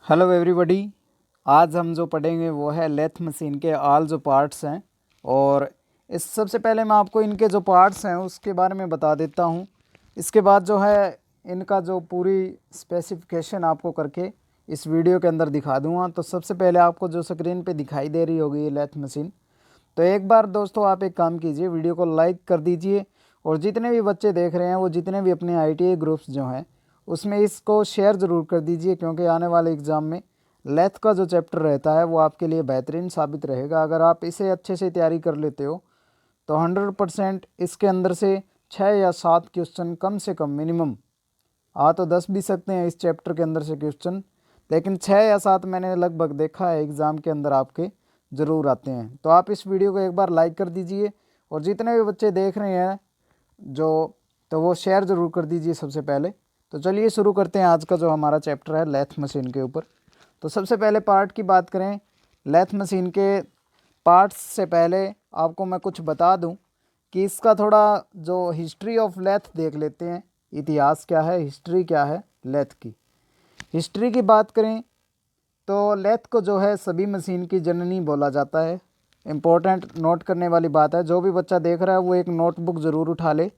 Hello everybody. आज हम जो पढ़ेंगे वो है लेथ मशीन के ऑल जो पार्ट्स हैं। और इस सबसे पहले मैं आपको इनके जो पार्ट्स हैं उसके बारे में बता देता हूँ। इसके बाद जो है इनका जो पूरी स्पेसिफिकेशन आपको करके इस वीडियो के अंदर दिखा दूँगा। तो सबसे पहले आपको जो स्क्रीन पे दिखाई दे रही होगी ये लेथ मशीन। तो एक बार दोस्तों आप एक काम कीजिए, वीडियो को लाइक कर दीजिए और जितने भी बच्चे देख रहे हैं वो जितने भी अपने ITI ग्रुप्स जो हैं उसमें इसको शेयर ज़रूर कर दीजिए, क्योंकि आने वाले एग्ज़ाम में लेथ का जो चैप्टर रहता है वो आपके लिए बेहतरीन साबित रहेगा। अगर आप इसे अच्छे से तैयारी कर लेते हो तो 100% इसके अंदर से 6 या 7 क्वेश्चन कम से कम मिनिमम, आ तो 10 भी सकते हैं इस चैप्टर के अंदर से क्वेश्चन, लेकिन 6 या 7 मैंने लगभग देखा है एग्ज़ाम के अंदर आपके ज़रूर आते हैं। तो आप इस वीडियो को एक बार लाइक कर दीजिए और जितने भी बच्चे देख रहे हैं जो तो वो शेयर ज़रूर कर दीजिए सबसे पहले। तो चलिए शुरू करते हैं आज का जो हमारा चैप्टर है लेथ मशीन के ऊपर। तो सबसे पहले पार्ट की बात करें, लेथ मशीन के पार्ट्स से पहले आपको मैं कुछ बता दूं कि इसका थोड़ा जो हिस्ट्री ऑफ लेथ देख लेते हैं। इतिहास क्या है, हिस्ट्री क्या है लेथ की। हिस्ट्री की बात करें तो लेथ को जो है सभी मशीन की जननी बोला जाता है। इम्पोर्टेंट नोट करने वाली बात है, जो भी बच्चा देख रहा है वो एक नोटबुक ज़रूर उठा ले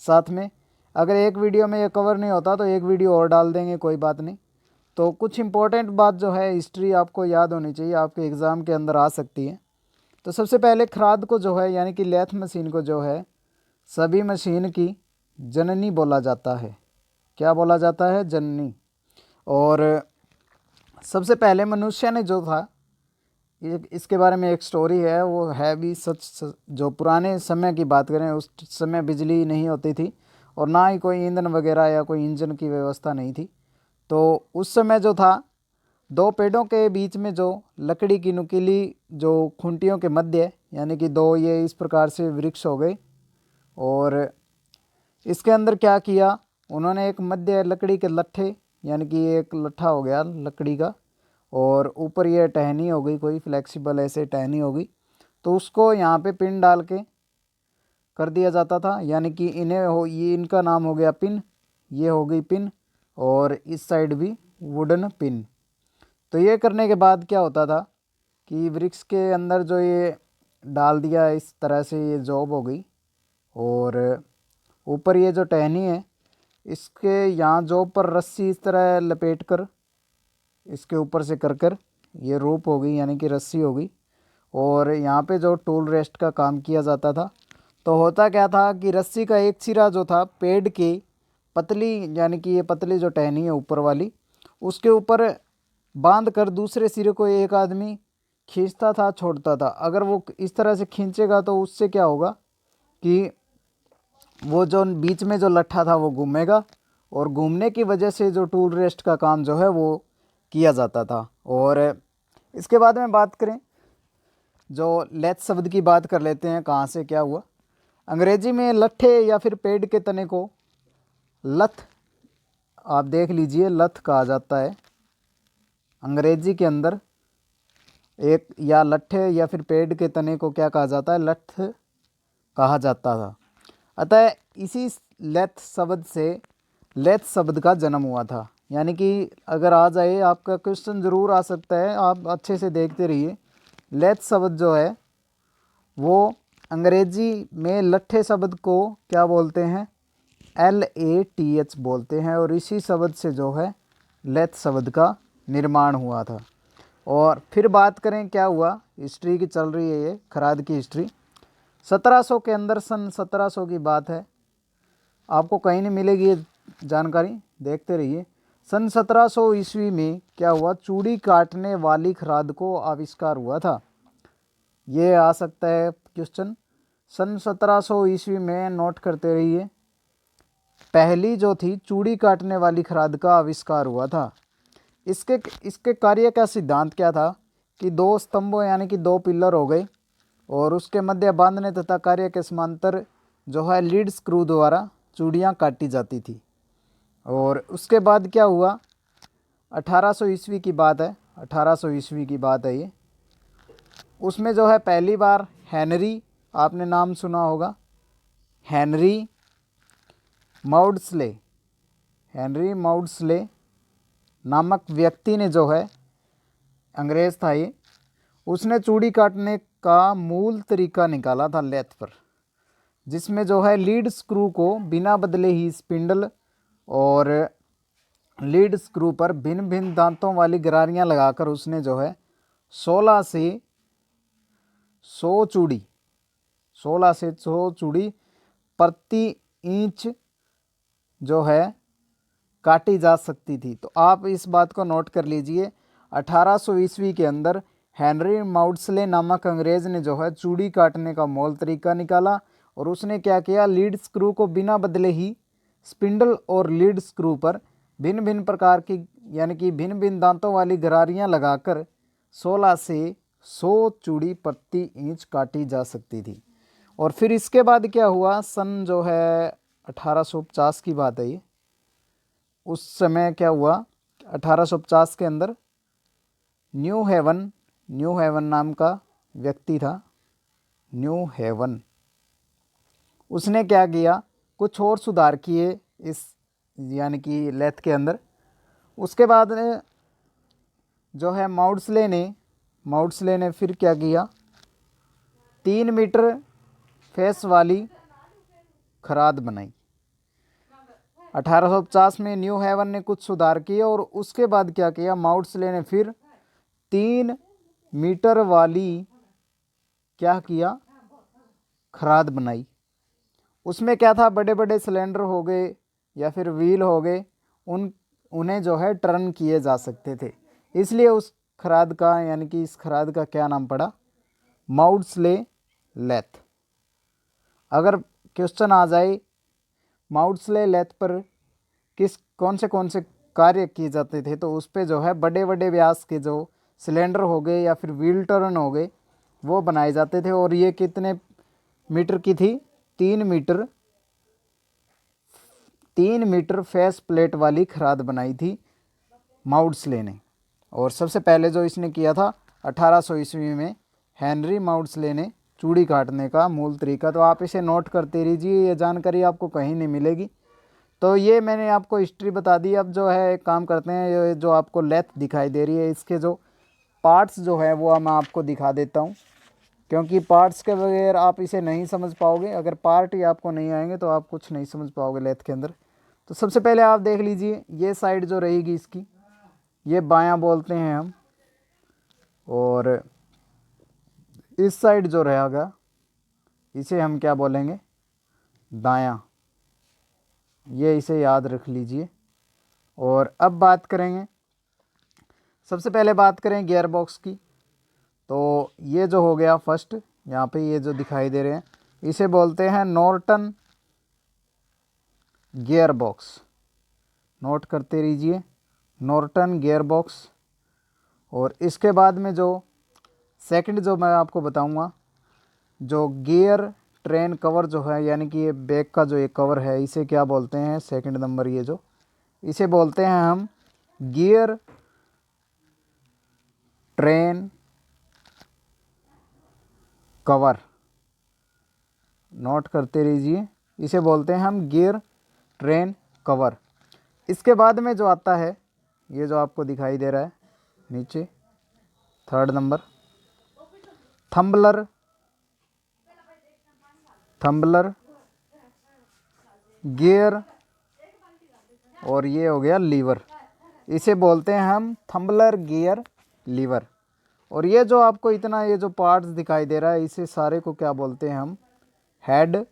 साथ में। अगर एक वीडियो में ये कवर नहीं होता तो एक वीडियो और डाल देंगे, कोई बात नहीं। तो कुछ इम्पोर्टेंट बात जो है हिस्ट्री आपको याद होनी चाहिए, आपके एग्ज़ाम के अंदर आ सकती है। तो सबसे पहले खराद को जो है यानी कि लेथ मशीन को जो है सभी मशीन की जननी बोला जाता है। क्या बोला जाता है? जननी। और सबसे पहले मनुष्य ने जो था, इसके बारे में एक स्टोरी है, वो है भी सच। जो पुराने समय की बात करें उस समय बिजली नहीं होती थी और ना ही कोई ईंधन वगैरह या कोई इंजन की व्यवस्था नहीं थी। तो उस समय जो था दो पेड़ों के बीच में जो लकड़ी की नुकीली जो खूंटियों के मध्य यानी कि दो ये इस प्रकार से वृक्ष हो गए। और इसके अंदर क्या किया उन्होंने, एक मध्य लकड़ी के लट्ठे यानी कि एक लट्ठा हो गया लकड़ी का और ऊपर ये टहनी हो गई, कोई फ्लेक्सिबल ऐसे टहनी हो गई। तो उसको यहाँ पे पिन डाल के कर दिया जाता था, यानी कि इन्हें हो ये इनका नाम हो गया पिन, ये हो गई पिन और इस साइड भी वुडन पिन। तो ये करने के बाद क्या होता था कि वृक्ष के अंदर जो ये डाल दिया इस तरह से ये जॉब हो गई। और ऊपर ये जो टहनी है इसके यहाँ जॉब पर रस्सी इस तरह लपेट कर इसके ऊपर से कर कर ये रोप हो गई यानी कि रस्सी हो गई। और यहाँ पे जो टूल रेस्ट का काम किया जाता था। तो होता क्या था कि रस्सी का एक सिरा जो था पेड़ की पतली यानी कि ये पतली जो टहनी है ऊपर वाली उसके ऊपर बांध कर दूसरे सिरे को एक आदमी खींचता था, छोड़ता था। अगर वो इस तरह से खींचेगा तो उससे क्या होगा कि वो जो बीच में जो लट्ठा था वो घूमेगा और घूमने की वजह से जो टूल रेस्ट का काम जो है वो किया जाता था। और इसके बाद में बात करें, जो लेथ शब्द की बात कर लेते हैं, कहाँ से क्या हुआ। अंग्रेजी में लट्ठे या फिर पेड़ के तने को लथ, आप देख लीजिए, लथ कहा जाता है अंग्रेजी के अंदर। एक या लट्ठे या फिर पेड़ के तने को क्या कहा जाता है? लठ कहा जाता था। अतः इसी लेथ शब्द से लेथ शब्द का जन्म हुआ था। यानी कि अगर आ जाए आपका क्वेश्चन ज़रूर आ सकता है, आप अच्छे से देखते रहिए। लेथ शब्द जो है वो अंग्रेजी में लट्ठे शब्द को क्या बोलते हैं? LATH बोलते हैं। और इसी शब्द से जो है लेथ शब्द का निर्माण हुआ था। और फिर बात करें क्या हुआ, हिस्ट्री की चल रही है ये खराद की हिस्ट्री। 1700 के अंदर, सन 1700 की बात है, आपको कहीं नहीं मिलेगी ये जानकारी, देखते रहिए। सन 1700 ईस्वी में क्या हुआ, चूड़ी काटने वाली खराद को आविष्कार हुआ था। ये आ सकता है क्वेश्चन। सन 1700 ईस्वी में नोट करते रहिए, पहली जो थी चूड़ी काटने वाली खराद का आविष्कार हुआ था। इसके कार्य का सिद्धांत क्या था कि दो स्तंभों यानी कि दो पिलर हो गए और उसके मध्य बांधने तथा कार्य के समांतर जो है लीड स्क्रू द्वारा चूड़ियाँ काटी जाती थी। और उसके बाद क्या हुआ, 1800 ईस्वी की बात है, 1800 ईस्वी की बात है ये। उसमें जो है पहली बार हेनरी, आपने नाम सुना होगा, हेनरी माउड्सले, हेनरी माउड्सले नामक व्यक्ति ने जो है, अंग्रेज़ था ये, उसने चूड़ी काटने का मूल तरीका निकाला था लेथ पर, जिसमें जो है लीड स्क्रू को बिना बदले ही स्पिंडल और लीड स्क्रू पर भिन्न भिन्न दांतों वाली गरारियां लगाकर उसने जो है 16 से 100 चूड़ी 16 से 100 चूड़ी प्रति इंच जो है काटी जा सकती थी। तो आप इस बात को नोट कर लीजिए, 1800 ईस्वी के अंदर हेनरी माउड्सले नामक अंग्रेज़ ने जो है चूड़ी काटने का मूल तरीका निकाला और उसने क्या किया, लीड स्क्रू को बिना बदले ही स्पिंडल और लीड स्क्रू पर भिन्न भिन्न प्रकार की यानी कि भिन्न भिन्न दांतों वाली गरारियां लगाकर 16 से 100 चूड़ी प्रति इंच काटी जा सकती थी। और फिर इसके बाद क्या हुआ, सन जो है 1850 की बात है ये, उस समय क्या हुआ, 1850 के अंदर न्यू हेवन नाम का व्यक्ति था, न्यू हेवन, उसने क्या किया, कुछ और सुधार किए इस यानी कि लेथ के अंदर। उसके बाद जो है माउड्सले ने फिर क्या किया, 3 मीटर फेस वाली खराद बनाई। 1850 में न्यू हेवन ने कुछ सुधार किए और उसके बाद क्या किया, माउड्सले ने फिर 3 मीटर वाली क्या किया, खराद बनाई। उसमें क्या था, बड़े बड़े सिलेंडर हो गए या फिर व्हील हो गए, उन्हें जो है टर्न किए जा सकते थे, इसलिए उस खराद का यानी कि इस खराद का क्या नाम पड़ा, माउड्सले लेथ। अगर क्वेश्चन आ जाए माउड्सले लेथ पर कौन से कार्य किए जाते थे, तो उस पे जो है बड़े बड़े व्यास के जो सिलेंडर हो गए या फिर व्हील टर्न हो गए वो बनाए जाते थे। और ये कितने मीटर की थी, 3 मीटर फेस प्लेट वाली खराद बनाई थी माउड्सले ने। और सबसे पहले जो इसने किया था 1800 ईस्वी में हेनरी माउड्सले ने चूड़ी काटने का मूल तरीका। तो आप इसे नोट करते रहिए, ये जानकारी आपको कहीं नहीं मिलेगी। तो ये मैंने आपको हिस्ट्री बता दी। अब जो है एक काम करते हैं, ये जो आपको लेथ दिखाई दे रही है इसके जो पार्ट्स जो है वो मैं आपको दिखा देता हूँ, क्योंकि पार्ट्स के बगैर आप इसे नहीं समझ पाओगे। अगर पार्ट ही आपको नहीं आएंगे तो आप कुछ नहीं समझ पाओगे लेथ के अंदर। तो सबसे पहले आप देख लीजिए, ये साइड जो रहेगी इसकी, ये बायां बोलते हैं हम, और इस साइड जो रहेगा इसे हम क्या बोलेंगे, दायां। ये इसे याद रख लीजिए। और अब बात करेंगे, सबसे पहले बात करें गियर बॉक्स की। तो ये जो हो गया फर्स्ट, यहाँ पे ये जो दिखाई दे रहे हैं इसे बोलते हैं नॉर्टन गियर बॉक्स। नोट करते रहिए, नॉर्टन गियर बॉक्स। और इसके बाद में जो सेकंड जो मैं आपको बताऊंगा, जो गियर ट्रेन कवर जो है यानी कि ये बैक का जो एक कवर है इसे क्या बोलते हैं, सेकंड नंबर ये जो इसे बोलते हैं हम गियर ट्रेन कवर। नोट करते रहिए, इसे बोलते हैं हम गियर ट्रेन कवर। इसके बाद में जो आता है ये जो आपको दिखाई दे रहा है नीचे, थर्ड नंबर थम्बलर गियर, और ये हो गया लीवर, इसे बोलते हैं हम थम्बलर गियर लीवर। और ये जो आपको इतना ये जो पार्ट्स दिखाई दे रहा है इसे सारे को क्या बोलते हैं हम, हेड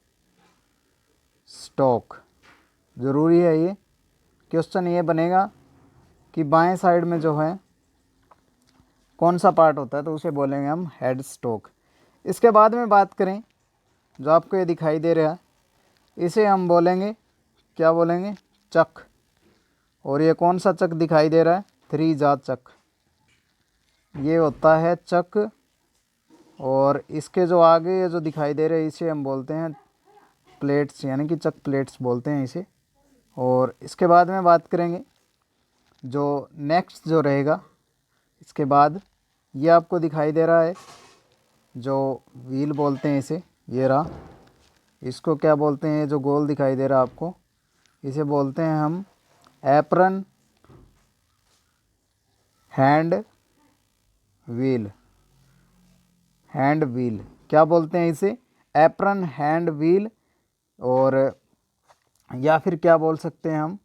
स्टॉक। ज़रूरी है ये क्वेश्चन, ये बनेगा कि बाएं साइड में जो है कौन सा पार्ट होता है, तो उसे बोलेंगे हम हेड स्टॉक। इसके बाद में बात करें, जो आपको ये दिखाई दे रहा है इसे हम बोलेंगे, क्या बोलेंगे, चक। और ये कौन सा चक दिखाई दे रहा है, 3 जात चक, ये होता है चक। और इसके जो आगे ये जो दिखाई दे रहे हैं इसे हम बोलते हैं प्लेट्स, यानी कि चक प्लेट्स बोलते हैं इसे। और इसके बाद में बात करेंगे जो नेक्स्ट जो रहेगा, इसके बाद ये आपको दिखाई दे रहा है जो व्हील बोलते हैं इसे, ये रहा, इसको क्या बोलते हैं, जो गोल दिखाई दे रहा है आपको इसे बोलते हैं हम apron hand wheel, hand wheel क्या बोलते हैं इसे, एप्रन, हैंड व्हील, और या फिर क्या बोल सकते हैं हम,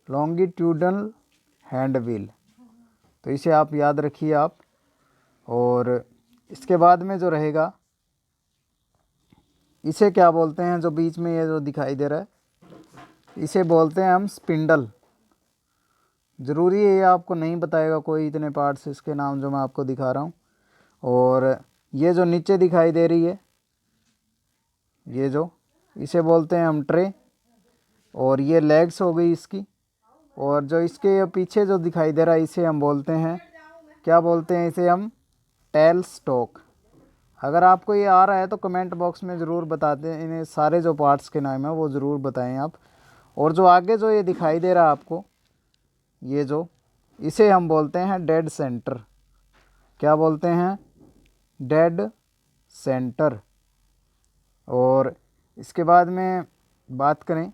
लॉन्गिट्यूडनल हैंड व्हील। तो इसे आप याद रखिए आप। और इसके बाद में जो रहेगा, इसे क्या बोलते हैं, जो बीच में ये जो दिखाई दे रहा है, इसे बोलते हैं हम स्पिंडल। ज़रूरी है ये आपको नहीं बताएगा कोई इतने पार्ट्स इसके नाम जो मैं आपको दिखा रहा हूँ। और ये जो नीचे दिखाई दे रही है, ये जो, इसे बोलते हैं हम ट्रे। और ये लेग्स हो गई इसकी। और जो इसके पीछे जो दिखाई दे रहा है, इसे हम बोलते हैं, क्या बोलते हैं इसे हम, टेल स्टॉक। अगर आपको ये आ रहा है तो कमेंट बॉक्स में ज़रूर बताते हैं, इन्हें सारे जो पार्ट्स के नाम है वो ज़रूर बताएं आप। और जो आगे जो ये दिखाई दे रहा है आपको, ये जो, इसे हम बोलते हैं डेड सेंटर। क्या बोलते हैं, डेड सेंटर। और इसके बाद में बात करें,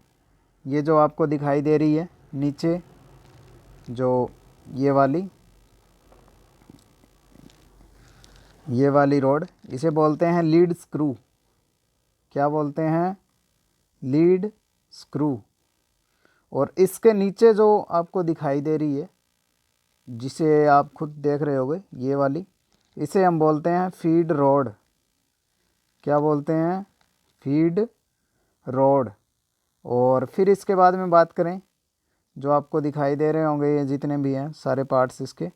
ये जो आपको दिखाई दे रही है नीचे, जो ये वाली रोड, इसे बोलते हैं लीड स्क्रू। क्या बोलते हैं, लीड स्क्रू। और इसके नीचे जो आपको दिखाई दे रही है, जिसे आप खुद देख रहे होगे, ये वाली, इसे हम बोलते हैं फीड रोड। क्या बोलते हैं, फीड रोड। और फिर इसके बाद में बात करें, जो आपको दिखाई दे रहे होंगे ये जितने भी हैं सारे पार्ट्स इसके,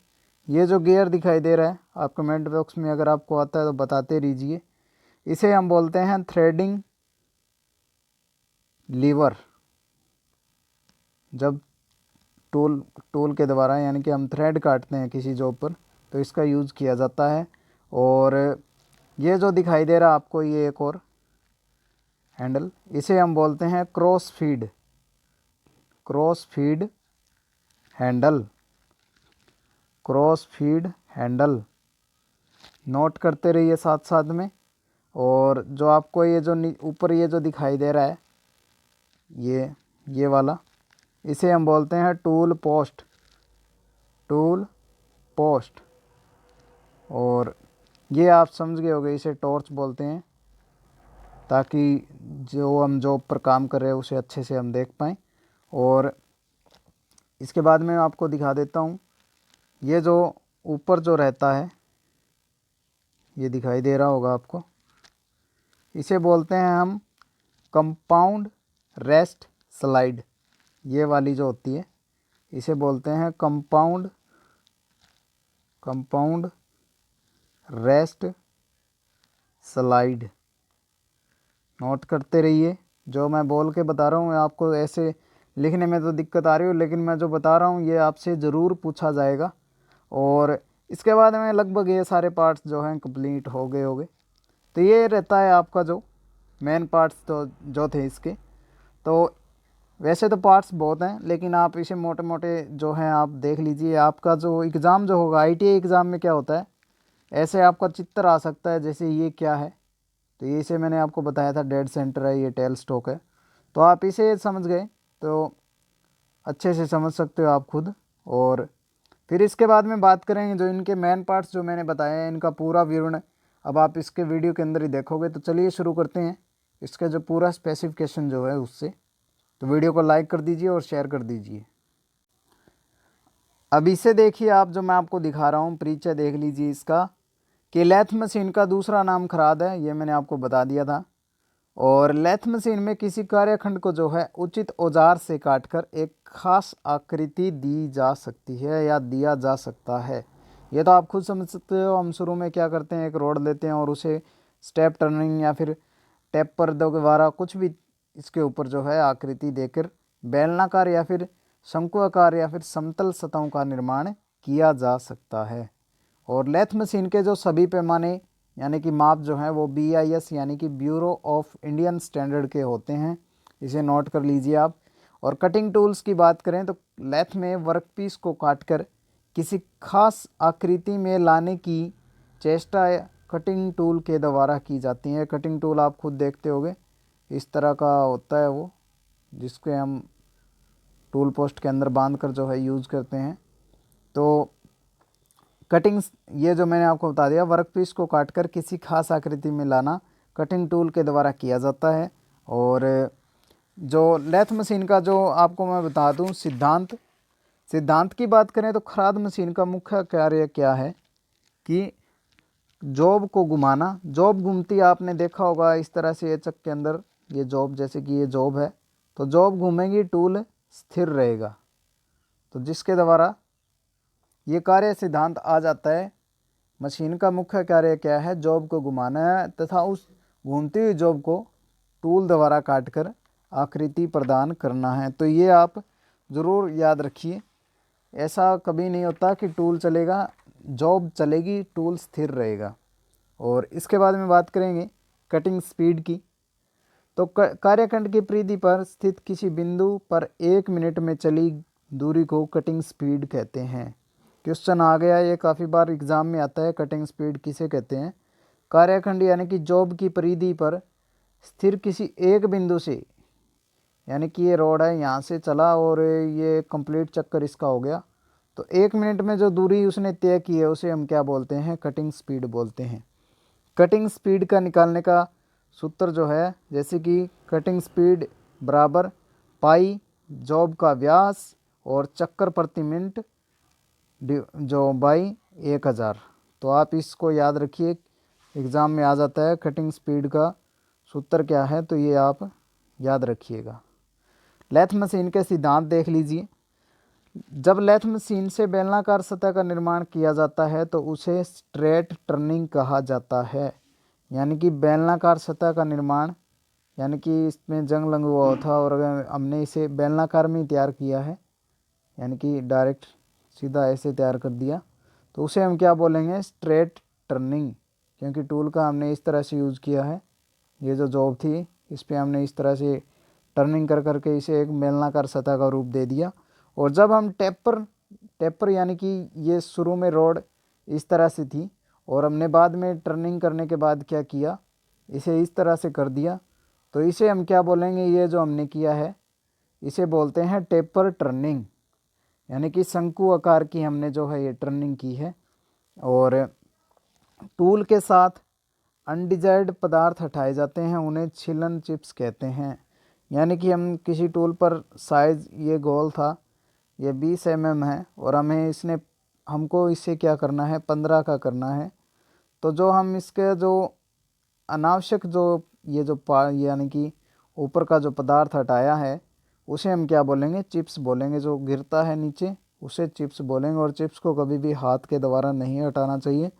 ये जो गियर दिखाई दे रहा है, आप कमेंट बॉक्स में अगर आपको आता है तो बताते रहिए। इसे हम बोलते हैं थ्रेडिंग लीवर। जब टूल के द्वारा, यानी कि हम थ्रेड काटते हैं किसी जॉब पर, तो इसका यूज़ किया जाता है। और ये जो दिखाई दे रहा है आपको, ये एक और हैंडल, इसे हम बोलते हैं cross feed handle, cross feed handle. Note करते रहिए साथ साथ में। और जो आपको ये जो ऊपर ये जो दिखाई दे रहा है, ये वाला, इसे हम बोलते हैं टूल पोस्ट। और ये आप समझ गए होंगे, इसे टॉर्च बोलते हैं, ताकि जो हम जॉब पर काम कर रहे हैं उसे अच्छे से हम देख पाएँ। और इसके बाद में आपको दिखा देता हूँ, ये जो ऊपर जो रहता है, ये दिखाई दे रहा होगा आपको, इसे बोलते हैं हम कंपाउंड रेस्ट स्लाइड। ये वाली जो होती है, इसे बोलते हैं कंपाउंड रेस्ट स्लाइड। नोट करते रहिए। जो मैं बोल के बता रहा हूँ आपको, ऐसे लिखने में तो दिक्कत आ रही हो, लेकिन मैं जो बता रहा हूँ ये आपसे ज़रूर पूछा जाएगा। और इसके बाद में लगभग ये सारे पार्ट्स जो हैं कंप्लीट हो गए होंगे। तो ये रहता है आपका जो मेन पार्ट्स तो जो थे इसके। तो वैसे तो पार्ट्स बहुत हैं, लेकिन आप इसे मोटे मोटे जो हैं आप देख लीजिए। आपका जो एग्ज़ाम जो होगा ITI एग्ज़ाम में क्या होता है, ऐसे आपका चित्र आ सकता है, जैसे ये क्या है, तो ये इसे मैंने आपको बताया था डेड सेंटर है, ये टेल स्टॉक है। तो आप इसे समझ गए तो अच्छे से समझ सकते हो आप खुद। और फिर इसके बाद में बात करेंगे जो इनके मेन पार्ट्स जो मैंने बताया है, इनका पूरा विवरण अब आप इसके वीडियो के अंदर ही देखोगे। तो चलिए शुरू करते हैं इसका जो पूरा स्पेसिफिकेशन जो है उससे। तो वीडियो को लाइक कर दीजिए और शेयर कर दीजिए। अब इसे देखिए आप, जो मैं आपको दिखा रहा हूँ, परिचय देख लीजिए इसका, कि लेथ मशीन का दूसरा नाम खराद है, ये मैंने आपको बता दिया था। और लेथ मशीन में किसी कार्यखंड को जो है उचित औजार से काटकर एक खास आकृति दी जा सकती है या दिया जा सकता है। ये तो आप खुद समझ सकते हो। हम शुरू में क्या करते हैं, एक रोड लेते हैं और उसे स्टेप टर्निंग या फिर टेपर द्वारा कुछ भी इसके ऊपर जो है आकृति देकर बेलनाकार या फिर शंकुआकार या फिर समतल सतहों का निर्माण किया जा सकता है। और लेथ मशीन के जो सभी पैमाने यानी कि माप जो हैं वो BIS यानी कि ब्यूरो ऑफ इंडियन स्टैंडर्ड के होते हैं। इसे नोट कर लीजिए आप। और कटिंग टूल्स की बात करें तो लेथ में वर्कपीस को काटकर किसी खास आकृति में लाने की चेष्टा कटिंग टूल के द्वारा की जाती है। कटिंग टूल आप खुद देखते होंगे, इस तरह का होता है वो। जिसके हम टूल पोस्ट के अंदर बांध कर जो है यूज़ करते हैं। तो कटिंग, ये जो मैंने आपको बता दिया, वर्कपीस को काटकर किसी खास आकृति में लाना कटिंग टूल के द्वारा किया जाता है। और जो लेथ मशीन का जो आपको मैं बता दूं सिद्धांत की बात करें तो खराद मशीन का मुख्य कार्य क्या है कि जॉब को घुमाना। जॉब घूमती आपने देखा होगा इस तरह से, ये चक के अंदर ये जॉब, जैसे कि ये जॉब है, तो जॉब घूमेगी, टूल स्थिर रहेगा। तो जिसके द्वारा ये कार्य सिद्धांत आ जाता है। मशीन का मुख्य कार्य क्या है, जॉब को घुमाना है तथा उस घूमती हुई जॉब को टूल द्वारा काटकर आकृति प्रदान करना है। तो ये आप ज़रूर याद रखिए। ऐसा कभी नहीं होता कि टूल चलेगा, जॉब चलेगी, टूल स्थिर रहेगा। और इसके बाद में बात करेंगे कटिंग स्पीड की। तो कार्यखंड की परिधि पर स्थित किसी बिंदु पर 1 मिनट में चली दूरी को कटिंग स्पीड कहते हैं। क्वेश्चन आ गया, ये काफ़ी बार एग्जाम में आता है, कटिंग स्पीड किसे कहते हैं। कार्यखंड यानी कि जॉब की परिधि पर स्थिर किसी एक बिंदु से, यानी कि ये रोड है, यहाँ से चला और ये कंप्लीट चक्कर इसका हो गया, तो 1 मिनट में जो दूरी उसने तय की है उसे हम क्या बोलते हैं, कटिंग स्पीड बोलते हैं। कटिंग स्पीड का निकालने का सूत्र जो है, जैसे कि कटिंग स्पीड बराबर पाई जॉब का व्यास और चक्कर प्रति मिनट जो बाई 1000। तो आप इसको याद रखिए, एग्ज़ाम में आ जाता है कटिंग स्पीड का सूत्र क्या है, तो ये आप याद रखिएगा। लेथ मशीन के सिद्धांत देख लीजिए। जब लेथ मशीन से बेलनाकार सतह का निर्माण किया जाता है तो उसे स्ट्रेट टर्निंग कहा जाता है। यानी कि बेलनाकार सतह का निर्माण, यानी कि इसमें जंग लगा हुआ था और अगर हमने इसे बेलनाकार में ही तैयार किया है, यानी कि डायरेक्ट सीधा ऐसे तैयार कर दिया, तो उसे हम क्या बोलेंगे, स्ट्रेट टर्निंग। क्योंकि टूल का हमने इस तरह से यूज़ किया है, ये जो जॉब थी इस पर हमने इस तरह से टर्निंग कर करके इसे एक बेलनाकार सतह का रूप दे दिया। और जब हम टेपर यानी कि ये शुरू में रोड इस तरह से थी और हमने बाद में टर्निंग करने के बाद क्या किया, इसे इस तरह से कर दिया, तो इसे हम क्या बोलेंगे, ये जो हमने किया है इसे बोलते हैं टेपर टर्निंग। यानी कि शंकु आकार की हमने जो है ये टर्निंग की है। और टूल के साथ अनडिजायर्ड पदार्थ हटाए जाते हैं, उन्हें छिलन चिप्स कहते हैं। यानी कि हम किसी टूल पर साइज़ ये गोल था, ये 20 mm है और हमको इससे क्या करना है, 15 का करना है। तो जो हम इसके जो अनावश्यक जो ये जो यानी कि ऊपर का जो पदार्थ हटाया है उसे हम क्या बोलेंगे, चिप्स बोलेंगे। जो गिरता है नीचे उसे चिप्स बोलेंगे। और चिप्स को कभी भी हाथ के द्वारा नहीं हटाना चाहिए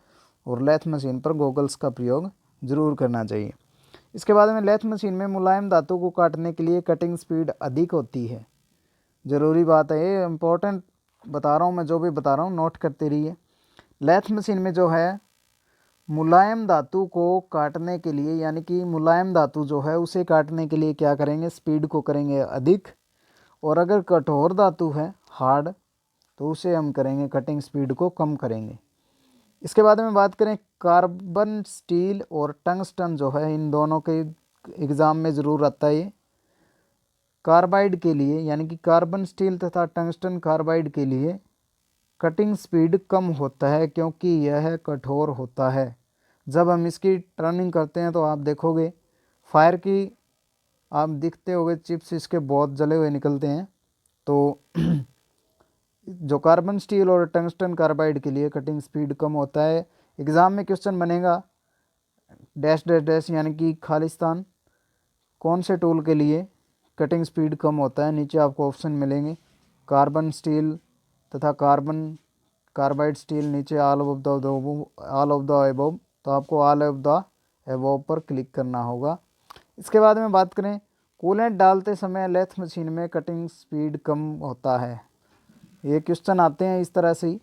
और लेथ मशीन पर गोगल्स का प्रयोग ज़रूर करना चाहिए। इसके बाद में लेथ मशीन में मुलायम धातु को काटने के लिए कटिंग स्पीड अधिक होती है। ज़रूरी बात है, ये इम्पोर्टेंट बता रहा हूँ मैं, जो भी बता रहा हूँ नोट करते रहिए। लेथ मशीन में जो है मुलायम धातु को काटने के लिए, यानी कि मुलायम धातु जो है उसे काटने के लिए क्या करेंगे, स्पीड को करेंगे अधिक। और अगर कठोर धातु है, हार्ड, तो उसे हम करेंगे कटिंग स्पीड को कम करेंगे। इसके बाद में बात करें कार्बन स्टील और टंगस्टन जो है, इन दोनों के एग्ज़ाम में ज़रूर आता है ये। कार्बाइड के लिए, यानी कि कार्बन स्टील तथा टंगस्टन कार्बाइड के लिए कटिंग स्पीड कम होता है क्योंकि यह कठोर होता है। जब हम इसकी टर्निंग करते हैं तो आप देखोगे फायर की, आप दिखते होंगे चिप्स इसके बहुत जले हुए निकलते हैं। तो जो कार्बन स्टील और टंगस्टन कार्बाइड के लिए कटिंग स्पीड कम होता है। एग्ज़ाम में क्वेश्चन बनेगा डैश डैश डैश, यानी कि खालिस्तान, कौन से टूल के लिए कटिंग स्पीड कम होता है। नीचे आपको ऑप्शन मिलेंगे, कार्बन स्टील तथा कार्बाइड स्टील, नीचे ऑल ऑफ द एबव, तो आपको ऑल ऑफ द एबव पर क्लिक करना होगा। इसके बाद में बात करें कूलेंट डालते समय लेथ मशीन में कटिंग स्पीड कम होता है। ये क्वेश्चन आते हैं इस तरह से ही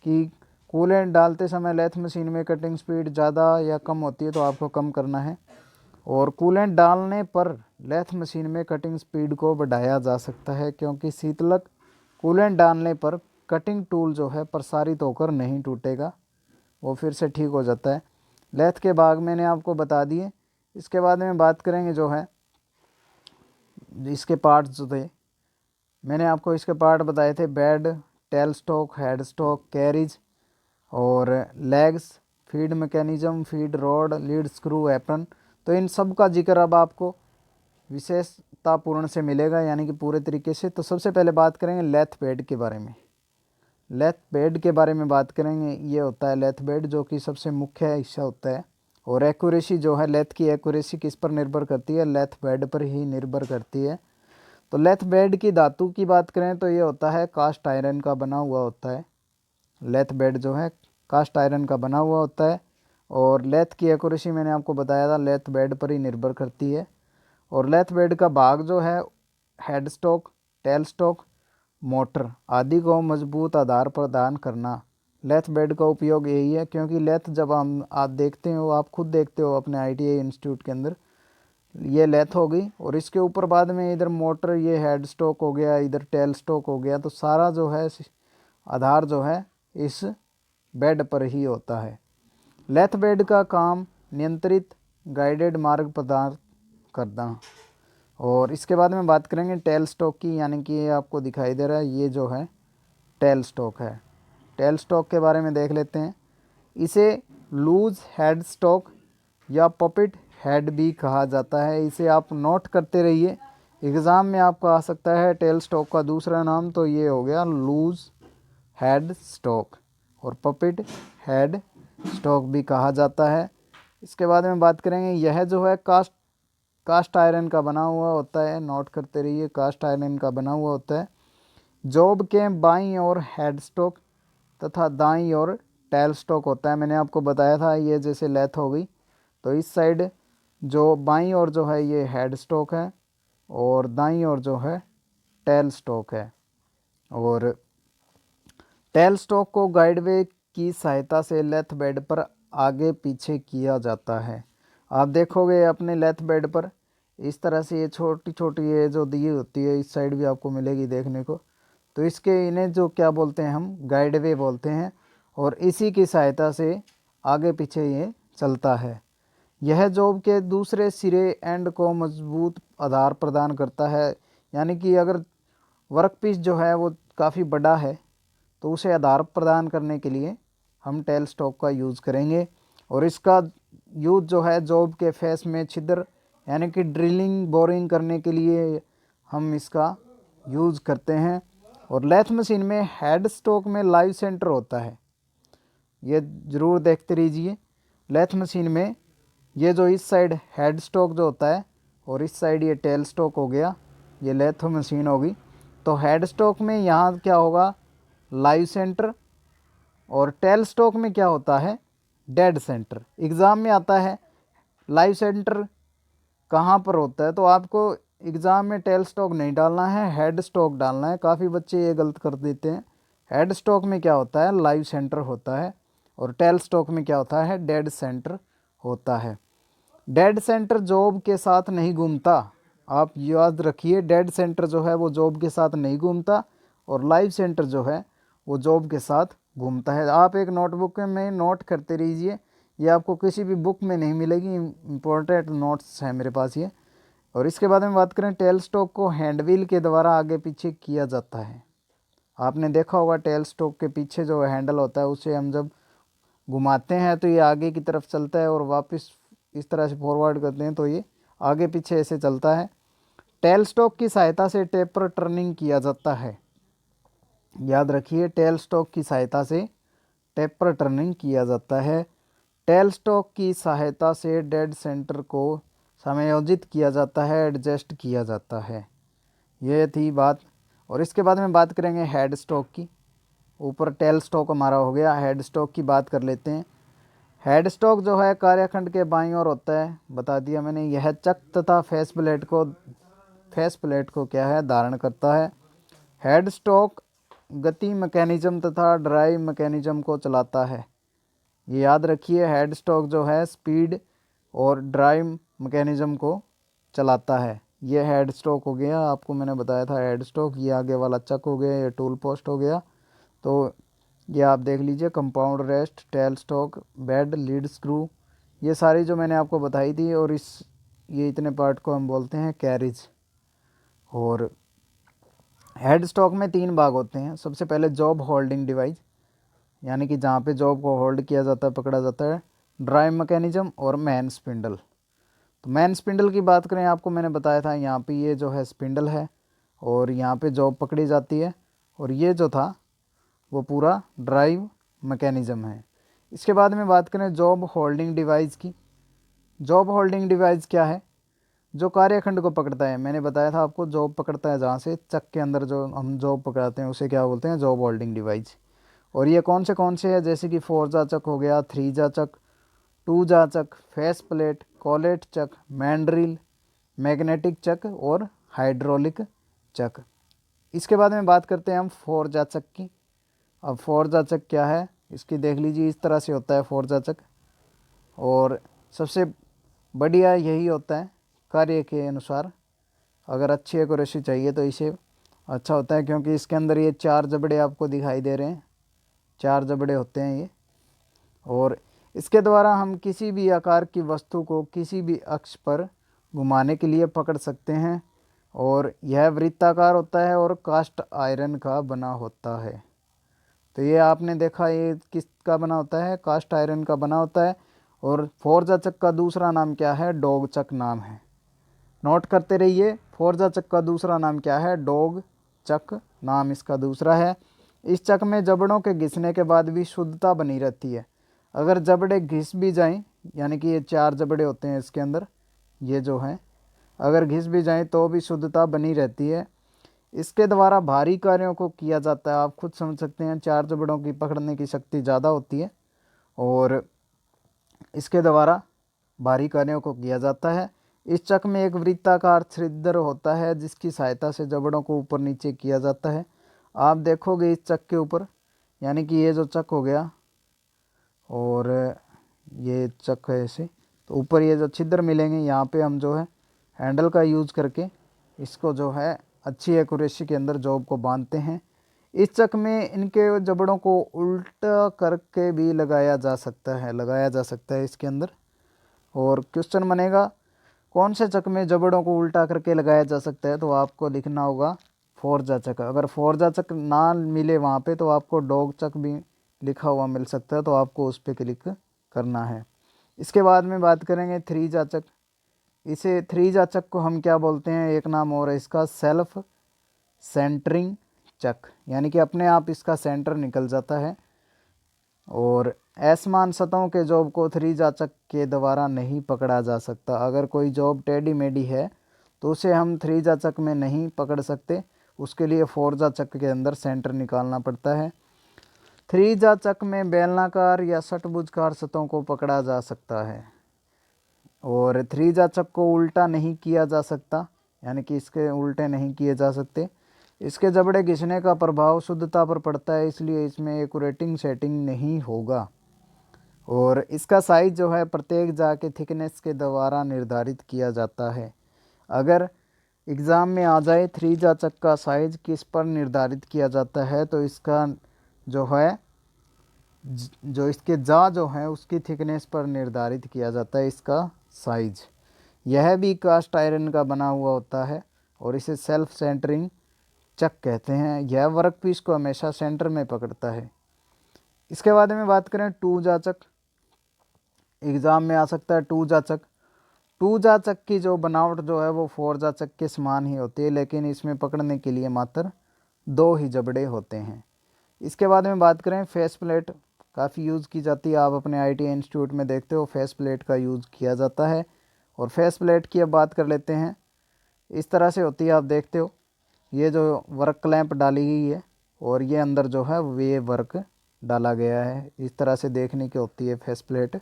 कि कूलेंट डालते समय लेथ मशीन में कटिंग स्पीड ज़्यादा या कम होती है, तो आपको कम करना है। और कूलेंट डालने पर लेथ मशीन में कटिंग स्पीड को बढ़ाया जा सकता है क्योंकि शीतलक कूलेंट डालने पर कटिंग टूल जो है प्रसारित होकर नहीं टूटेगा, वो फिर से ठीक हो जाता है। लेथ के भाग मैंने आपको बता दिए। इसके बाद में बात करेंगे जो है इसके पार्ट्स जो थे, मैंने आपको इसके पार्ट बताए थे, bed, tail stock, head stock, carriage और legs, feed mechanism, feed rod, lead screw, apron. तो इन सब का जिक्र अब आपको विशेषतापूर्ण से मिलेगा, यानी कि पूरे तरीके से। तो सबसे पहले बात करेंगे लेथ बेड के बारे में। लेथ बेड के बारे में बात करेंगे। ये होता है लेथ बेड, जो कि सबसे मुख्य हिस्सा होता है। और एक्यूरेसी जो है, लेथ की एक्यूरेसी किस पर निर्भर करती है? लेथ बेड पर ही निर्भर करती है। तो लेथ बेड की धातु की बात करें तो ये होता है कास्ट आयरन का बना हुआ होता है। लेथ बेड जो है कास्ट आयरन का बना हुआ होता है। और लेथ की एक्यूरेसी मैंने आपको बताया था, लेथ बेड पर ही निर्भर करती है। और लेथ बेड का भाग जो है, head stock, tell stock, motor आदि को मजबूत आधार प्रदान करना, लेथ बेड का उपयोग यही है। क्योंकि लेथ जब आप देखते हो, आप खुद देखते हो अपने ITI इंस्टीट्यूट के अंदर, ये लेथ हो गई और इसके ऊपर बाद में इधर मोटर, ये हेड स्टॉक हो गया, इधर टेल स्टॉक हो गया। तो सारा जो है आधार जो है इस बेड पर ही होता है। लेथ बेड का काम नियंत्रित गाइडेड मार्ग प्रदान करना। और इसके बाद में बात करेंगे टेल स्टॉक की, यानी कि ये आपको दिखाई दे रहा है, ये जो है टेल स्टॉक है। टेल स्टॉक के बारे में देख लेते हैं। इसे लूज हेड स्टॉक या पपिट हेड भी कहा जाता है। इसे आप नोट करते रहिए, एग्ज़ाम में आपका आ सकता है टेल स्टॉक का दूसरा नाम। तो ये हो गया लूज हेड स्टॉक और पपिट हेड स्टॉक भी कहा जाता है। इसके बाद में बात करेंगे, यह जो है कास्ट आयरन का बना हुआ होता है। नोट करते रहिए, कास्ट आयरन का बना हुआ होता है। जॉब के बाईं ओर हेड स्टॉक तथा दाईं ओर टेल स्टॉक होता है। मैंने आपको बताया था, ये जैसे लेथ हो गई तो इस साइड जो बाईं ओर जो है ये हेड स्टॉक है और दाईं ओर जो है टेल स्टॉक है। और टेल स्टॉक को गाइडवे की सहायता से लेथ बेड पर आगे पीछे किया जाता है। आप देखोगे अपने लेथ बेड पर इस तरह से ये छोटी छोटी ये जो दी होती है, इस साइड भी आपको मिलेगी देखने को। तो इसके इन्हें जो क्या बोलते हैं, हम गाइडवे बोलते हैं। और इसी की सहायता से आगे पीछे ये चलता है। यह जॉब के दूसरे सिरे एंड को मजबूत आधार प्रदान करता है। यानी कि अगर वर्कपीस जो है वो काफ़ी बड़ा है तो उसे आधार प्रदान करने के लिए हम टेल स्टॉक का यूज़ करेंगे। और इसका यूज़ जो है जॉब के फेस में छिद्र, यानी कि ड्रिलिंग बोरिंग करने के लिए हम इसका यूज़ करते हैं। और लेथ मशीन में हेड स्टॉक में लाइव सेंटर होता है, ये ज़रूर देखते रहिए। लेथ मशीन में ये जो इस साइड हेड स्टॉक जो होता है और इस साइड ये टेल स्टॉक हो गया, ये लेथ मशीन होगी। तो हेड स्टॉक में यहाँ क्या होगा, लाइव सेंटर। और टेल स्टॉक में क्या होता है, डेड सेंटर। एग्ज़ाम में आता है लाइव सेंटर कहाँ पर होता है, तो आपको एग्ज़ाम में टेल स्टॉक नहीं डालना है, हेड स्टॉक डालना है। काफ़ी बच्चे ये गलत कर देते हैं। हेड स्टॉक में क्या होता है, लाइव सेंटर होता है। और टेल स्टॉक में क्या होता है, डेड सेंटर होता है। डेड सेंटर जॉब के साथ नहीं घूमता। आप याद रखिए, डेड सेंटर जो है वो जॉब के साथ नहीं घूमता और लाइव सेंटर जो है वो जॉब के साथ घूमता है। आप एक नोटबुक में नोट करते रहिए, ये आपको किसी भी बुक में नहीं मिलेगी। इम्पोर्टेंट नोट्स हैं मेरे पास ये। और इसके बाद में बात करें, टेल स्टॉक को हैंडव्हील के द्वारा आगे पीछे किया जाता है। आपने देखा होगा टेल स्टॉक के पीछे जो हैंडल होता है उसे हम जब घुमाते हैं तो ये आगे की तरफ चलता है और वापस इस तरह से फॉरवर्ड करते हैं तो ये आगे पीछे ऐसे चलता है। टेल स्टॉक की सहायता से टेपर टर्निंग किया जाता है। याद रखिए, टेल स्टॉक की सहायता से टेपर टर्निंग किया जाता है। टेल स्टॉक की सहायता से डेड सेंटर को समायोजित किया जाता है, एडजस्ट किया जाता है। ये थी बात। और इसके बाद में बात करेंगे हेड स्टॉक की। ऊपर टेल स्टॉक हमारा हो गया, हेड स्टॉक की बात कर लेते हैं। हेड स्टॉक जो है कार्यखंड के बाईं ओर होता है, बता दिया मैंने। यह चक तथा फेस प्लेट को क्या है, धारण करता है। हेड स्टॉक गति मैकेनिज्म तथा ड्राइव मैकेनिज्म को चलाता है। ये याद रखिए, हेड स्टॉक जो है स्पीड और ड्राइव मैकेनिज्म को चलाता है। ये हेड स्टॉक हो गया, आपको मैंने बताया था हेड स्टॉक। ये आगे वाला चक हो गया, ये टूल पोस्ट हो गया। तो ये आप देख लीजिए, compound rest, tell stock, bed, lead screw, ये सारी जो मैंने आपको बताई थी। और ये इतने पार्ट को हम बोलते हैं कैरिज। और हेड स्टॉक में 3 भाग होते हैं। सबसे पहले जॉब होल्डिंग डिवाइस, यानी कि जहाँ पे जॉब को होल्ड किया जाता है, पकड़ा जाता है, ड्राइव मैकेनिज्म और मैन स्पिंडल। तो मैन स्पिंडल की बात करें, आपको मैंने बताया था यहाँ पे ये जो है स्पिंडल है और यहाँ पे जॉब पकड़ी जाती है, और ये जो था वो पूरा ड्राइव मैकेनिज्म है। इसके बाद में बात करें जॉब होल्डिंग डिवाइस की। जॉब होल्डिंग डिवाइस क्या है? जो कार्यखंड को पकड़ता है। मैंने बताया था आपको, जॉब पकड़ता है जहाँ से चक के अंदर जो हम जॉब पकड़ाते हैं उसे क्या बोलते हैं? Job holding device. और ये कौन से हैं? जैसे कि 4 जा चक हो गया, 3 जा चक, 2 जा चक, फेस प्लेट, कॉलेट चक, मैंड्रिल, मैग्नेटिक चक और हाइड्रोलिक चक। इसके बाद में बात करते हैं हम 4 जा चक की। अब 4 जा चक क्या है? इसकी देख लीजिए, इस तरह से होता है 4 जा चक, और सबसे बढ़िया यही होता है कार्य के अनुसार। अगर अच्छी एक्यूरेसी चाहिए तो इसे अच्छा होता है, क्योंकि इसके अंदर ये 4 जबड़े आपको दिखाई दे रहे हैं, 4 जबड़े होते हैं ये। और इसके द्वारा हम किसी भी आकार की वस्तु को किसी भी अक्ष पर घुमाने के लिए पकड़ सकते हैं, और यह वृत्ताकार होता है और कास्ट आयरन का बना होता है। तो ये आपने देखा, ये किसका बना होता है? कास्ट आयरन का बना होता है। और 4 जा चक का दूसरा नाम क्या है? डॉग चक नाम है। नोट करते रहिए, 4 जा चक का दूसरा नाम क्या है? डॉग चक नाम इसका दूसरा है। इस चक में जबड़ों के घिसने के बाद भी शुद्धता बनी रहती है। अगर जबड़े घिस भी जाएं, यानी कि ये 4 जबड़े होते हैं इसके अंदर, ये जो हैं, अगर घिस भी जाएं तो भी शुद्धता बनी रहती है। इसके द्वारा भारी कार्यों को किया जाता है। आप खुद समझ सकते हैं, 4 जबड़ों की पकड़ने की शक्ति ज़्यादा होती है, और इसके द्वारा भारी कार्यों को किया जाता है। इस चक में एक वृत्ताकार छिद्र होता है जिसकी सहायता से जबड़ों को ऊपर नीचे किया जाता है। आप देखोगे इस चक के ऊपर, यानी कि ये जो चक हो गया और ये चक है ऐसे, तो ऊपर ये जो छिद्र मिलेंगे, यहाँ पे हम जो है हैंडल का यूज़ करके इसको जो है अच्छी एक्यूरेसी के अंदर जॉब को बांधते हैं। इस चक में इनके जबड़ों को उल्टा करके भी लगाया जा सकता है इसके अंदर। और क्वेश्चन बनेगा, कौन से चक में जबड़ों को उल्टा करके लगाया जा सकता है? तो आपको लिखना होगा 4 जा चक। अगर 4 जा चक ना मिले वहाँ पे, तो आपको डॉग चक भी लिखा हुआ मिल सकता है, तो आपको उस पर क्लिक करना है। इसके बाद में बात करेंगे 3 जा चक। इसे 3 जा चक को हम क्या बोलते हैं? एक नाम और है इसका, सेल्फ सेंटरिंग चक, यानी कि अपने आप इसका सेंटर निकल जाता है। और असमान सतहों के जॉब को 3 जा चक के द्वारा नहीं पकड़ा जा सकता। अगर कोई जॉब टेढ़ी मेढ़ी है तो उसे हम 3 जा चक में नहीं पकड़ सकते, उसके लिए 4 जा चक के अंदर सेंटर निकालना पड़ता है। 3 जा चक में बेलनाकार या षटभुजकार सतहों को पकड़ा जा सकता है, और 3 जा चक को उल्टा नहीं किया जा सकता, यानी कि इसके उल्टे नहीं किए जा सकते। इसके जबड़े घिसने का प्रभाव शुद्धता पर पड़ता है, इसलिए इसमें एक्यूरेटिंग सेटिंग नहीं होगा। और इसका साइज जो है प्रत्येक जा के थिकनेस के द्वारा निर्धारित किया जाता है। अगर एग्ज़ाम में आ जाए 3 जा चक का साइज किस पर निर्धारित किया जाता है, तो इसका जो है जो इसके जा जो है उसकी थिकनेस पर निर्धारित किया जाता है इसका साइज। यह भी कास्ट आयरन का बना हुआ होता है और इसे सेल्फ सेंटरिंग चक कहते हैं। यह वर्क पीस को हमेशा सेंटर में पकड़ता है। इसके बाद में बात करें 2 जा चक। एग्ज़ाम में आ सकता है 2 जा चक। 2 जा चक की जो बनावट जो है वो 4 जा चक के समान ही होती है, लेकिन इसमें पकड़ने के लिए मात्र 2 ही जबड़े होते हैं। इसके बाद में बात करें फेस प्लेट, काफ़ी यूज़ की जाती है। आप अपने IIT इंस्टीट्यूट में देखते हो फेस प्लेट का यूज़ किया जाता है। और फेस प्लेट की अब बात कर लेते हैं। इस तरह से होती है, आप देखते हो ये जो वर्क क्लैंप डाली गई है और ये अंदर जो है वे वर्क डाला गया है। इस तरह से देखने की होती है फेस प्लेट।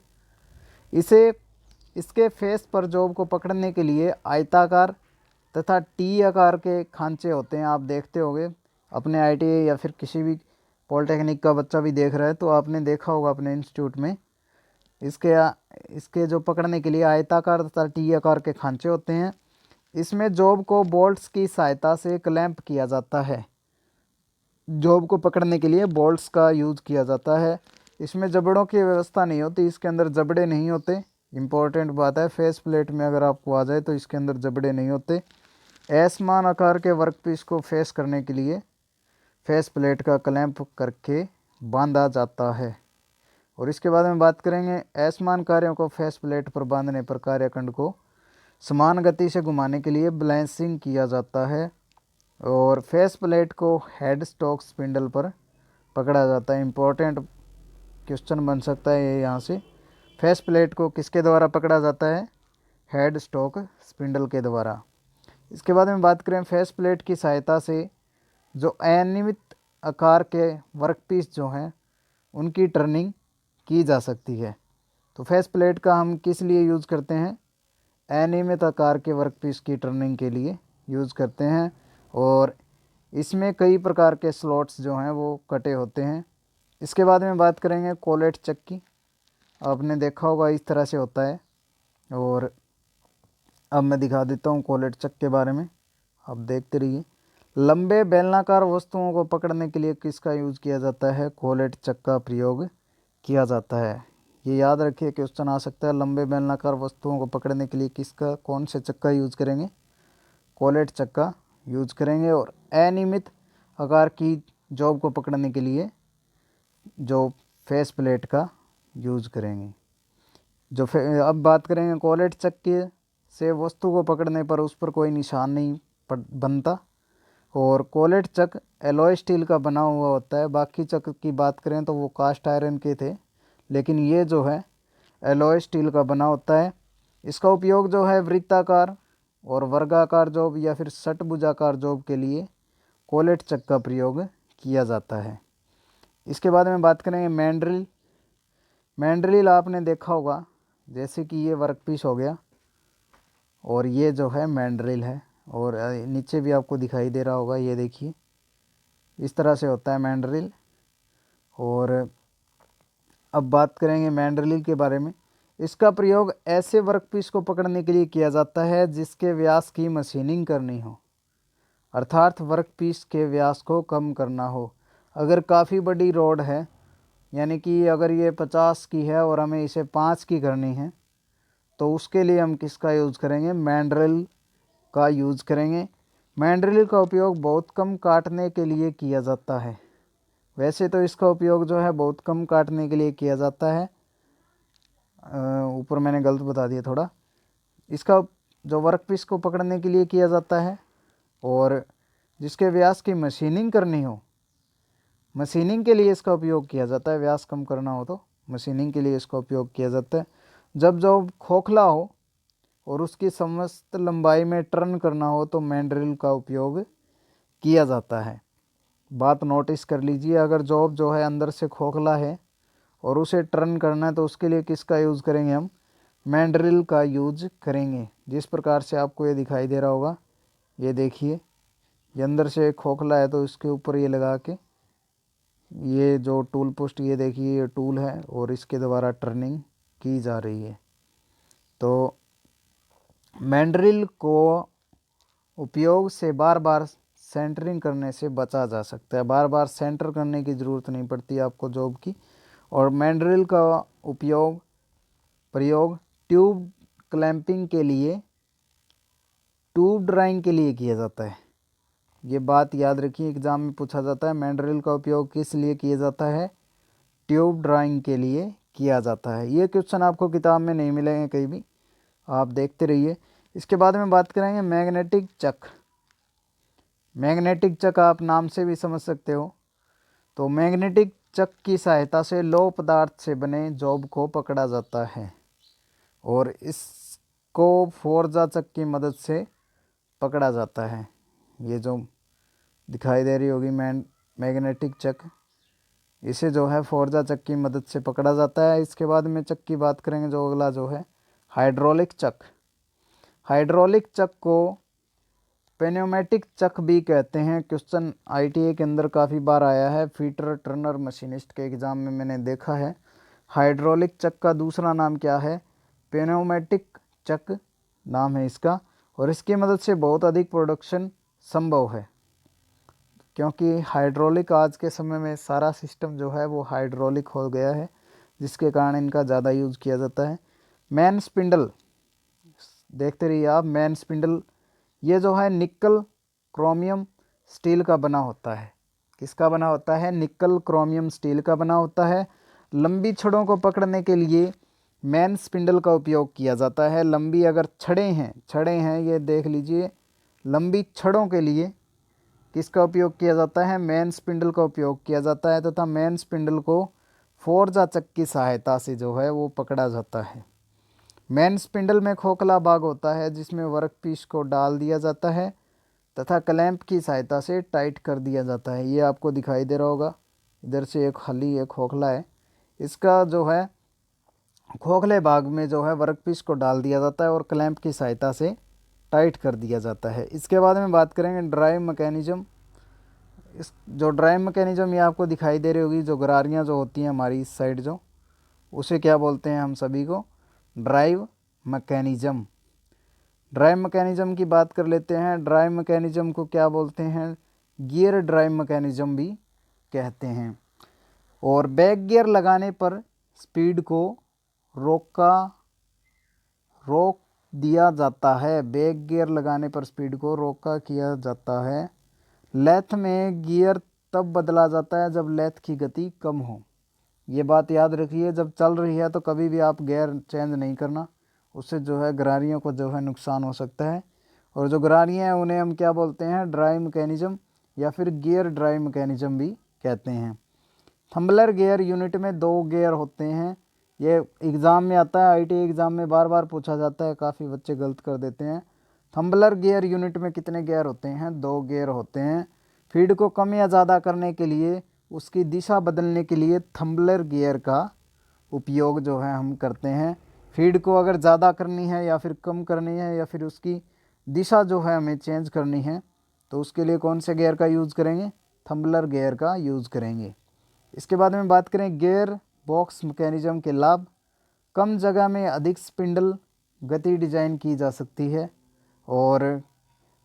इसके फेस पर जॉब को पकड़ने के लिए आयताकार तथा टी आकार के खांचे होते हैं। आप देखते होंगे अपने IIT या फिर किसी भी पॉलिटेक्निक का बच्चा भी देख रहा है तो आपने देखा होगा अपने इंस्टीट्यूट में इसके जो पकड़ने के लिए आयताकार तथा टी आकार के खांचे होते हैं। इसमें जॉब को बोल्ट्स की सहायता से क्लैंप किया जाता है। जॉब को पकड़ने के लिए बोल्ट्स का यूज़ किया जाता है। इसमें जबड़ों की व्यवस्था नहीं होती, इसके अंदर जबड़े नहीं होते। इम्पोर्टेंट बात है, फेस प्लेट में अगर आपको आ जाए तो इसके अंदर जबड़े नहीं होते। असमान आकार के वर्कपीस को फेस करने के लिए फेस प्लेट का क्लैंप करके बांधा जाता है। और इसके बाद में बात करेंगे असमान कार्यों को फेस प्लेट पर बांधने पर कार्यखंड को समान गति से घुमाने के लिए बैलेंसिंग किया जाता है। और फेस प्लेट को हेड स्टॉक स्पिंडल पर पकड़ा जाता है। इम्पोर्टेंट क्वेश्चन बन सकता है ये यहाँ से। फेस प्लेट को किसके द्वारा पकड़ा जाता है? हेड स्टॉक स्पिंडल के द्वारा। इसके बाद में बात करें फेस प्लेट की सहायता से जो अनियमित आकार के वर्कपीस जो हैं उनकी टर्निंग की जा सकती है। तो फेस प्लेट का हम किस लिए यूज़ करते हैं? अनियमित आकार के वर्कपीस की टर्निंग के लिए यूज़ करते हैं। और इसमें कई प्रकार के स्लॉट्स जो हैं वो कटे होते हैं। इसके बाद में बात करेंगे कोलेट चक की। आपने देखा होगा इस तरह से होता है। और अब मैं दिखा देता हूँ कोलेट चक के बारे में, आप देखते रहिए। लंबे बेलनाकार वस्तुओं को पकड़ने के लिए किसका यूज़ किया जाता है? कोलेट चक का प्रयोग किया जाता है। ये याद रखिए, क्वेश्चन आ सकता है। लंबे बेलनाकार वस्तुओं को पकड़ने के लिए किसका, कौन से चक का यूज़ करेंगे? कोलेट चक का यूज़ करेंगे। और अनियमित आकार की जॉब को पकड़ने के लिए जो फेस प्लेट का यूज़ करेंगे। अब बात करेंगे कोलेट चक के से वस्तु को पकड़ने पर उस पर कोई निशान नहीं बनता। और कोलेट चक एलॉय स्टील का बना हुआ होता है। बाकी चक की बात करें तो वो कास्ट आयरन के थे, लेकिन ये जो है एलॉय स्टील का बना होता है। इसका उपयोग जो है वृत्ताकार और वर्गाकार जॉब या फिर षटभुजाकार जॉब के लिए कोलेट चक का प्रयोग किया जाता है। इसके बाद में बात करेंगे मैंड्रिल। मैंड्रिल आपने देखा होगा, जैसे कि ये वर्कपीस हो गया और ये जो है मैंड्रिल है। और नीचे भी आपको दिखाई दे रहा होगा, ये देखिए इस तरह से होता है मैंड्रिल। और अब बात करेंगे मैंड्रिल के बारे में। इसका प्रयोग ऐसे वर्कपीस को पकड़ने के लिए किया जाता है जिसके व्यास की मशीनिंग करनी हो, अर्थात वर्कपीस के व्यास को कम करना हो। अगर काफ़ी बड़ी रोड है, यानी कि अगर ये 50 की है और हमें इसे 5 की करनी है, तो उसके लिए हम किसका यूज़ करेंगे? मैंड्रिल का यूज़ करेंगे। मैंड्रिल का उपयोग बहुत कम काटने के लिए किया जाता है। वैसे तो इसका उपयोग जो है बहुत कम काटने के लिए किया जाता है। ऊपर मैंने गलत बता दिया थोड़ा। इसका जो वर्कपीस को पकड़ने के लिए किया जाता है और जिसके व्यास की मशीनिंग करनी हो, मशीनिंग के लिए इसका उपयोग किया जाता है। व्यास कम करना हो तो मशीनिंग के लिए इसका उपयोग किया जाता है। जब खोखला हो और उसकी समस्त लंबाई में टर्न करना हो तो मैंड्रिल का उपयोग किया जाता है। बात नोटिस कर लीजिए, अगर जॉब जो है अंदर से खोखला है और उसे टर्न करना है तो उसके लिए किसका यूज़ करेंगे? हम मैंड्रिल का यूज करेंगे। जिस प्रकार से आपको ये दिखाई दे रहा होगा, ये देखिए ये अंदर से खोखला है तो इसके ऊपर ये लगा के, ये जो टूल पोस्ट, ये देखिए ये टूल है और इसके द्वारा टर्निंग की जा रही है। तो मैंड्रिल को उपयोग से बार बार सेंटरिंग करने से बचा जा सकता है। बार बार सेंटर करने की ज़रूरत नहीं पड़ती आपको जॉब की। और मैंड्रिल का प्रयोग ट्यूब क्लैंपिंग के लिए, ट्यूब ड्राइंग के लिए किया जाता है। ये बात याद रखिए, एग्ज़ाम में पूछा जाता है मैंड्रिल का उपयोग किस लिए किया जाता है? ट्यूब ड्राइंग के लिए किया जाता है। ये क्वेश्चन आपको किताब में नहीं मिलेंगे कहीं भी, आप देखते रहिए। इसके बाद में बात करेंगे मैग्नेटिक चक। मैग्नेटिक चक आप नाम से भी समझ सकते हो। तो मैग्नेटिक चक की सहायता से लौह पदार्थ से बने जॉब को पकड़ा जाता है और इसको फोर्जा चक की मदद से पकड़ा जाता है। ये जो दिखाई दे रही होगी मैग्नेटिक चक, इसे जो है फोर्जा चक की मदद से पकड़ा जाता है। इसके बाद में चक की बात करेंगे, जो अगला जो है हाइड्रोलिक चक। हाइड्रोलिक चक को पेन्यूमेटिक चक भी कहते हैं। क्वेश्चन आईटीए के अंदर काफ़ी बार आया है, फीटर टर्नर मशीनिस्ट के एग्ज़ाम में मैंने देखा है। हाइड्रोलिक चक का दूसरा नाम क्या है? पेन्यूमेटिक चक नाम है इसका। और इसकी मदद से बहुत अधिक प्रोडक्शन संभव है, क्योंकि हाइड्रोलिक आज के समय में सारा सिस्टम जो है वो हाइड्रोलिक हो गया है, जिसके कारण इनका ज़्यादा यूज़ किया जाता है। मैन स्पिंडल देखते रहिए आप। मैन स्पिंडल ये जो है निकल क्रोमियम स्टील का बना होता है। किसका बना होता है? निकल क्रोमियम स्टील का बना होता है। लंबी छड़ों को पकड़ने के लिए मैन स्पिंडल का उपयोग किया जाता है। लंबी अगर छड़ें हैं ये देख लीजिए, लंबी छड़ों के लिए किसका उपयोग किया जाता है? मैन स्पिंडल का उपयोग किया जाता है, तथा मैन स्पिंडल को फोर्जा चक की सहायता से जो है वो पकड़ा जाता है। मैन स्पिंडल में खोखला भाग होता है जिसमें वर्कपीस को डाल दिया जाता है तथा क्लैंप की सहायता से टाइट कर दिया जाता है। ये आपको दिखाई दे रहा होगा, इधर से एक खाली एक खोखला है, इसका जो है खोखले भाग में जो है वर्कपीस को डाल दिया जाता है और क्लैंप की सहायता से टाइट कर दिया जाता है। इसके बाद में बात करेंगे ड्राइव मैकेनिज्म। इस जो ड्राइव मैकेनिज्म ये आपको दिखाई दे रही होगी, जो गरारियाँ जो होती हैं हमारी इस साइड जो, उसे क्या बोलते हैं हम सभी को? Drive mechanism. ड्राइव मैकेनिज्म की बात कर लेते हैं। ड्राइव मैकेनिज्म को क्या बोलते हैं? गियर ड्राइव मैकेनिज्म भी कहते हैं। और बैक गियर लगाने पर स्पीड को रोक दिया जाता है। बैक गियर लगाने पर स्पीड को रोका किया जाता है। लेथ में गियर तब बदला जाता है जब लेथ की गति कम हो। ये बात याद रखिए, जब चल रही है तो कभी भी आप गियर चेंज नहीं करना, उससे जो है गरारियों को जो है नुकसान हो सकता है। और जो गरारियाँ हैं उन्हें हम क्या बोलते हैं? ड्राइव मैकेनिज्म या फिर गियर ड्राइव मैकेनिज्म भी कहते हैं। थम्बलर गियर यूनिट में 2 गियर होते हैं। ये एग्ज़ाम में आता है, आईटीआई एग्ज़ाम में बार बार पूछा जाता है, काफ़ी बच्चे गलत कर देते हैं। थम्बलर गियर यूनिट में कितने गियर होते हैं? 2 गियर होते हैं। फीड को कम या ज़्यादा करने के लिए, उसकी दिशा बदलने के लिए थम्बलर गियर का उपयोग जो है हम करते हैं। फीड को अगर ज़्यादा करनी है या फिर कम करनी है या फिर उसकी दिशा जो है हमें चेंज करनी है, तो उसके लिए कौन से गियर का यूज़ करेंगे? थम्बलर गियर का यूज़ करेंगे। इसके बाद में बात करें गियर बॉक्स मैकेनिज्म के लाभ। कम जगह में अधिक स्पिंडल गति डिजाइन की जा सकती है और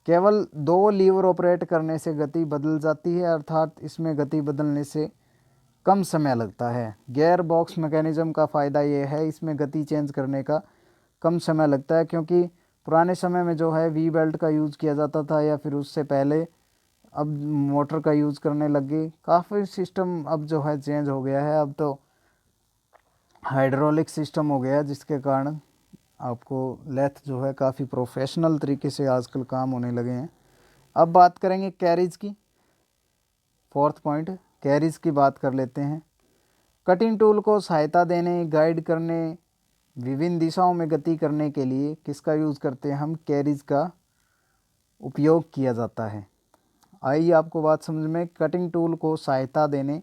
केवल 2 लीवर ऑपरेट करने से गति बदल जाती है, अर्थात इसमें गति बदलने से कम समय लगता है। गियर बॉक्स मैकेनिज्म का फ़ायदा ये है, इसमें गति चेंज करने का कम समय लगता है, क्योंकि पुराने समय में जो है वी बेल्ट का यूज़ किया जाता था या फिर उससे पहले अब मोटर का यूज़ करने लग गए। काफ़ी सिस्टम अब जो है चेंज हो गया है, अब तो हाइड्रोलिक सिस्टम हो गया, जिसके कारण आपको लेथ जो है काफ़ी प्रोफेशनल तरीके से आजकल काम होने लगे हैं। अब बात करेंगे कैरीज की। 4th पॉइंट, कैरीज की बात कर लेते हैं। कटिंग टूल को सहायता देने, गाइड करने, विभिन्न दिशाओं में गति करने के लिए किसका यूज़ करते हैं हम? कैरीज का उपयोग किया जाता है। आइए आपको बात समझ में। कटिंग टूल को सहायता देने,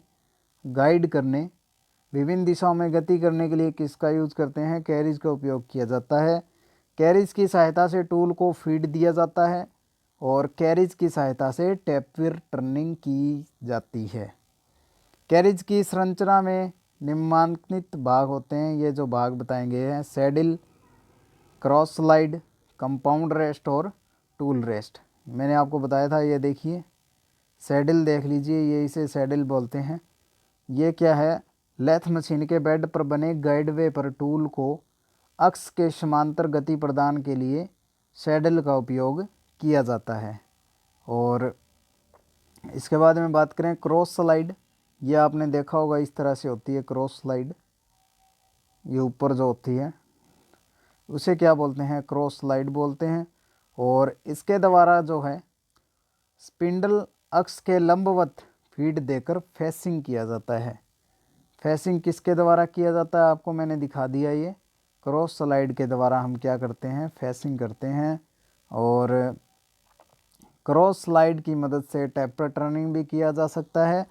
गाइड करने, विभिन्न दिशाओं में गति करने के लिए किसका यूज़ करते हैं? कैरीज का उपयोग किया जाता है। कैरीज की सहायता से टूल को फीड दिया जाता है और कैरीज की सहायता से टेपर टर्निंग की जाती है। कैरीज की संरचना में निम्नलिखित भाग होते हैं। ये जो भाग बताएंगे हैं: saddle, cross slide, compound rest और टूल रेस्ट। मैंने आपको बताया था, ये देखिए सैडल देख लीजिए, ये इसे सैडल बोलते हैं। ये क्या है? लेथ मशीन के बेड पर बने गाइडवे पर टूल को अक्ष के समांतर गति प्रदान के लिए सैडल का उपयोग किया जाता है। और इसके बाद में बात करें क्रॉस स्लाइड। ये आपने देखा होगा, इस तरह से होती है क्रॉस स्लाइड। ये ऊपर जो होती है उसे क्या बोलते हैं? क्रॉस स्लाइड बोलते हैं। और इसके द्वारा जो है स्पिंडल अक्ष के लंबवत फीड देकर फेसिंग किया जाता है। फेसिंग किसके द्वारा किया जाता है? आपको मैंने दिखा दिया। ये क्रॉस स्लाइड के द्वारा हम क्या करते हैं? फेसिंग करते हैं। और क्रॉस स्लाइड की मदद से टेपर टर्निंग भी किया जा सकता है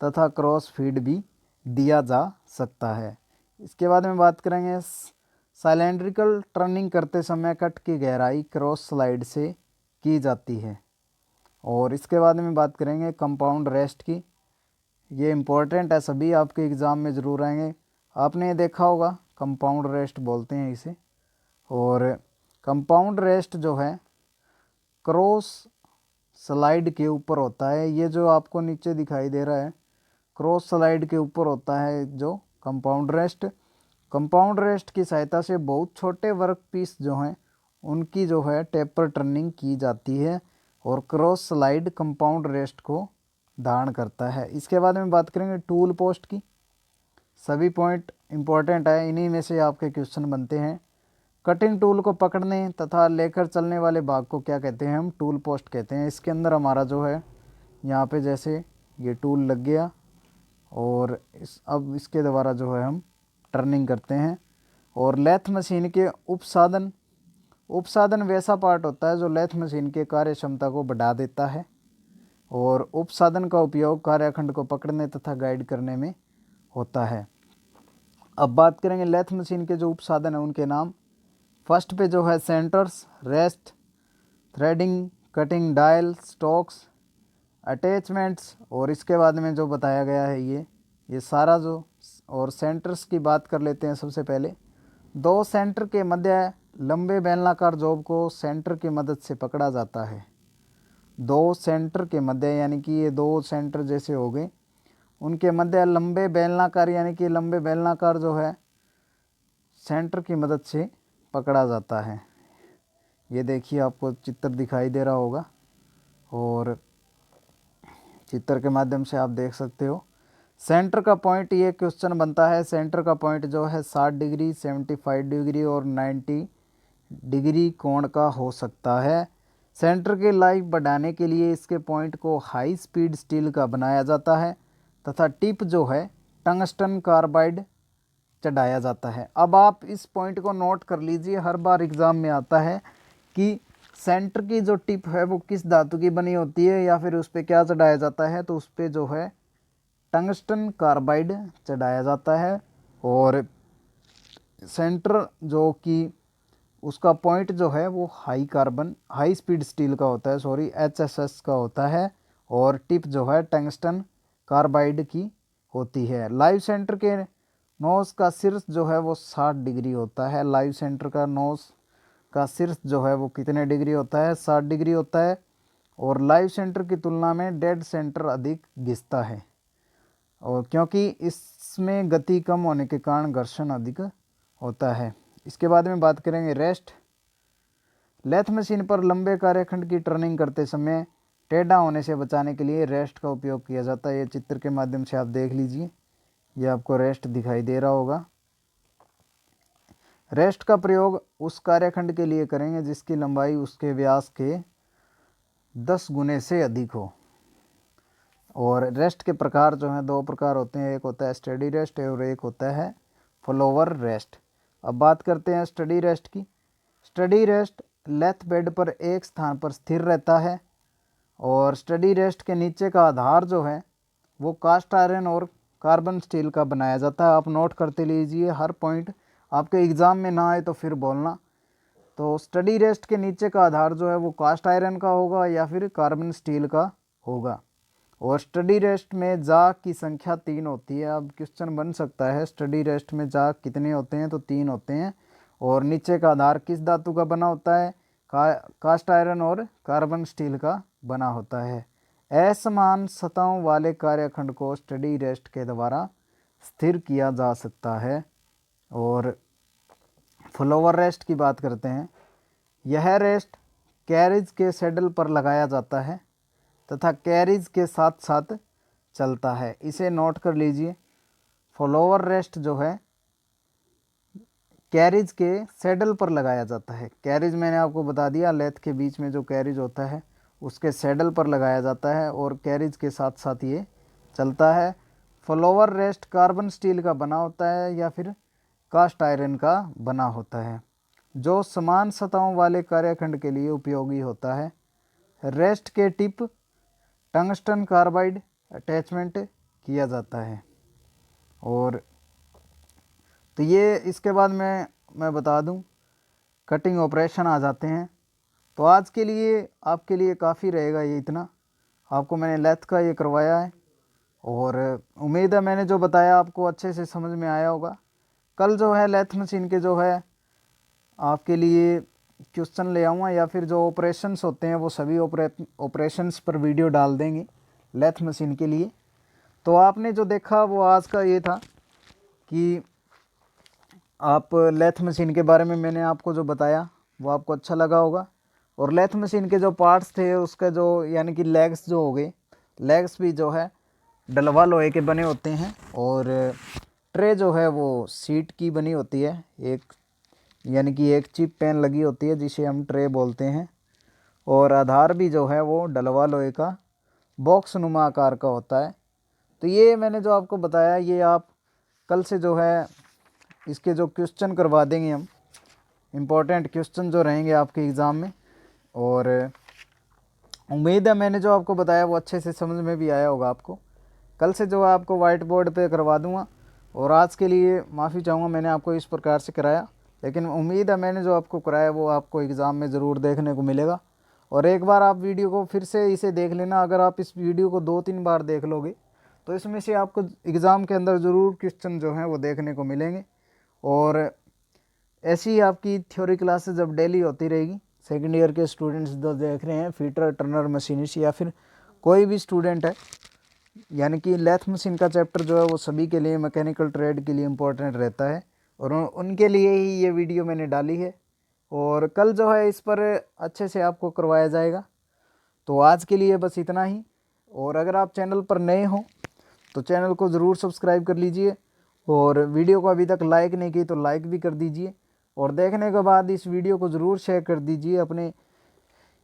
तथा क्रॉस फीड भी दिया जा सकता है। इसके बाद में बात करेंगे साइलेंड्रिकल टर्निंग करते समय कट की गहराई क्रॉस स्लाइड से की जाती है। और इसके बाद में बात करेंगे कंपाउंड रेस्ट की। ये इम्पोर्टेंट है, सभी आपके एग्ज़ाम में ज़रूर आएंगे। आपने ये देखा होगा, कंपाउंड रेस्ट बोलते हैं इसे। और कंपाउंड रेस्ट जो है क्रॉस स्लाइड के ऊपर होता है। ये जो आपको नीचे दिखाई दे रहा है क्रॉस स्लाइड के ऊपर होता है जो कंपाउंड रेस्ट। कंपाउंड रेस्ट की सहायता से बहुत छोटे वर्क पीस जो हैं उनकी जो है टेपर टर्निंग की जाती है और क्रॉस स्लाइड कंपाउंड रेस्ट को धारण करता है। इसके बाद में बात करेंगे टूल पोस्ट की। सभी पॉइंट इंपॉर्टेंट है, इन्हीं में से आपके क्वेश्चन बनते हैं। कटिंग टूल को पकड़ने तथा लेकर चलने वाले भाग को क्या कहते हैं? हम टूल पोस्ट कहते हैं। इसके अंदर हमारा जो है यहाँ पे जैसे ये टूल लग गया और अब इसके द्वारा जो है हम टर्निंग करते हैं। और लेथ मशीन के उपसाधन वैसा पार्ट होता है जो लेथ मशीन के कार्य क्षमता को बढ़ा देता है और उपसाधन का उपयोग कार्यखंड को पकड़ने तथा गाइड करने में होता है। अब बात करेंगे लेथ मशीन के जो उपसाधन है उनके नाम। फर्स्ट पे जो है centres, rest, threading, cutting dial, stocks, attachments, और इसके बाद में जो बताया गया है ये सारा जो। और सेंटर्स की बात कर लेते हैं। सबसे पहले दो सेंटर के मध्य लंबे बेलनाकार जॉब को सेंटर की मदद से पकड़ा जाता है। दो सेंटर के मध्य यानी कि ये दो सेंटर जैसे हो गए, उनके मध्य लंबे बेलनाकार यानी कि लंबे बेलनाकार जो है सेंटर की मदद से पकड़ा जाता है। ये देखिए आपको चित्र दिखाई दे रहा होगा और चित्र के माध्यम से आप देख सकते हो। सेंटर का पॉइंट, ये क्वेश्चन बनता है। सेंटर का पॉइंट जो है 60 डिग्री, 75 डिग्री और 90 डिग्री कोण का हो सकता है। सेंटर के लाइफ बढ़ाने के लिए इसके पॉइंट को हाई स्पीड स्टील का बनाया जाता है तथा टिप जो है टंगस्टन कार्बाइड चढ़ाया जाता है। अब आप इस पॉइंट को नोट कर लीजिए, हर बार एग्ज़ाम में आता है कि सेंटर की जो टिप है वो किस धातु की बनी होती है या फिर उस पर क्या चढ़ाया जाता है, तो उस पर जो है टंगस्टन कार्बाइड चढ़ाया जाता है। और सेंटर जो कि उसका पॉइंट जो है वो हाई स्पीड स्टील का होता है, HSS का होता है, और टिप जो है टंगस्टन कार्बाइड की होती है। लाइव सेंटर के नोज का शीर्ष जो है वो 60 डिग्री होता है। लाइव सेंटर का नोज का शीर्ष जो है वो कितने डिग्री होता है? 60 डिग्री होता है। और लाइव सेंटर की तुलना में डेड सेंटर अधिक घिसता है, और क्योंकि इसमें गति कम होने के कारण घर्षण अधिक होता है। इसके बाद में बात करेंगे रेस्ट। लेथ मशीन पर लंबे कार्यखंड की टर्निंग करते समय टेढ़ा होने से बचाने के लिए रेस्ट का उपयोग किया जाता है। ये चित्र के माध्यम से आप देख लीजिए, ये आपको रेस्ट दिखाई दे रहा होगा। रेस्ट का प्रयोग उस कार्यखंड के लिए करेंगे जिसकी लंबाई उसके व्यास के 10 गुने से अधिक हो। और रेस्ट के प्रकार जो हैं 2 प्रकार होते हैं, एक होता है स्टडी रेस्ट और एक होता है फ्लोवर रेस्ट। अब बात करते हैं स्टडी रेस्ट की। स्टडी रेस्ट लेथ बेड पर एक स्थान पर स्थिर रहता है और स्टडी रेस्ट के नीचे का आधार जो है वो कास्ट आयरन और कार्बन स्टील का बनाया जाता है। आप नोट करते लीजिए, हर पॉइंट आपके एग्ज़ाम में ना आए तो फिर बोलना। तो स्टडी रेस्ट के नीचे का आधार जो है वो कास्ट आयरन का होगा या फिर कार्बन स्टील का होगा। और स्टडी रेस्ट में जाग की संख्या 3 होती है। अब क्वेश्चन बन सकता है स्टडी रेस्ट में जाग कितने होते हैं, तो 3 होते हैं। और नीचे का आधार किस धातु का बना होता है? कास्ट आयरन और कार्बन स्टील का बना होता है। असमान सतहों वाले कार्यखंड को स्टडी रेस्ट के द्वारा स्थिर किया जा सकता है। और फ्लोवर रेस्ट की बात करते हैं। यह रेस्ट कैरिज के सैडल पर लगाया जाता है तथा कैरिज के साथ साथ चलता है। इसे नोट कर लीजिए। फ्लोवर रेस्ट जो है कैरिज के सैडल पर लगाया जाता है। कैरिज मैंने आपको बता दिया, लेथ के बीच में जो कैरिज होता है उसके सैडल पर लगाया जाता है और कैरिज के साथ साथ ये चलता है। फ्लोवर रेस्ट कार्बन स्टील का बना होता है या फिर कास्ट आयरन का बना होता है, जो समान सतहों वाले कार्यखंड के लिए उपयोगी होता है। रेस्ट के टिप टंगस्टन कार्बाइड अटैचमेंट किया जाता है। और तो ये इसके बाद मैं बता दूं, कटिंग ऑपरेशन आ जाते हैं। तो आज के लिए आपके लिए काफ़ी रहेगा ये इतना। आपको मैंने लेथ का ये करवाया है और उम्मीद है मैंने जो बताया आपको अच्छे से समझ में आया होगा। कल जो है लेथ मशीन के जो है आपके लिए क्वेश्चन ले आऊँगा या फिर जो ऑपरेशंस होते हैं वो सभी ऑपरेशंस पर वीडियो डाल देंगे लेथ मशीन के लिए। तो आपने जो देखा वो आज का ये था कि आप लेथ मशीन के बारे में मैंने आपको जो बताया वो आपको अच्छा लगा होगा। और लेथ मशीन के जो पार्ट्स थे उसका जो यानी कि लेग्स जो हो गए, लेग्स भी जो है डलवा लोहे के बने होते हैं। और ट्रे जो है वो सीट की बनी होती है, एक यानी कि एक चिप पेन लगी होती है जिसे हम ट्रे बोलते हैं। और आधार भी जो है वो डलवा लोहे का बॉक्स नुमा आकार का होता है। तो ये मैंने जो आपको बताया, ये आप कल से जो है इसके जो क्वेश्चन करवा देंगे हम, इम्पोर्टेंट क्वेश्चन जो रहेंगे आपके एग्ज़ाम में। और उम्मीद है मैंने जो आपको बताया वो अच्छे से समझ में भी आया होगा आपको। कल से जो है आपको वाइट बोर्ड पे करवा दूंगा। और आज के लिए माफ़ी चाहूँगा, मैंने आपको इस प्रकार से कराया, लेकिन उम्मीद है मैंने जो आपको कराया वो आपको एग्ज़ाम में ज़रूर देखने को मिलेगा। और एक बार आप वीडियो को फिर से इसे देख लेना। अगर आप इस वीडियो को 2-3 बार देख लोगे तो इसमें से आपको एग्ज़ाम के अंदर ज़रूर क्वेश्चन जो हैं वो देखने को मिलेंगे। और ऐसी ही आपकी थ्योरी क्लासेस जब डेली होती रहेगी, सेकेंड ईयर के स्टूडेंट्स जो देख रहे हैं, फिटर, टर्नर, मशीनिस्ट, या फिर कोई भी स्टूडेंट है, यानी कि लेथ मशीन का चैप्टर जो है वो सभी के लिए, मैकेनिकल ट्रेड के लिए इम्पोर्टेंट रहता है। और उनके लिए ही ये वीडियो मैंने डाली है। और कल जो है इस पर अच्छे से आपको करवाया जाएगा। तो आज के लिए बस इतना ही। और अगर आप चैनल पर नए हो तो चैनल को ज़रूर सब्सक्राइब कर लीजिए। और वीडियो को अभी तक लाइक नहीं की तो लाइक भी कर दीजिए। और देखने के बाद इस वीडियो को ज़रूर शेयर कर दीजिए अपने,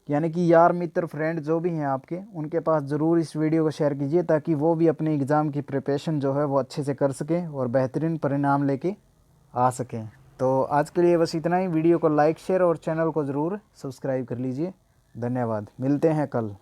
यानी कि यार, मित्र, फ्रेंड जो भी हैं आपके, उनके पास ज़रूर इस वीडियो को शेयर कीजिए ताकि वो भी अपने एग्ज़ाम की प्रिपरेशन जो है वो अच्छे से कर सकें और बेहतरीन परिणाम लेके आ सकें। तो आज के लिए बस इतना ही। वीडियो को लाइक, शेयर और चैनल को ज़रूर सब्सक्राइब कर लीजिए। धन्यवाद। मिलते हैं कल।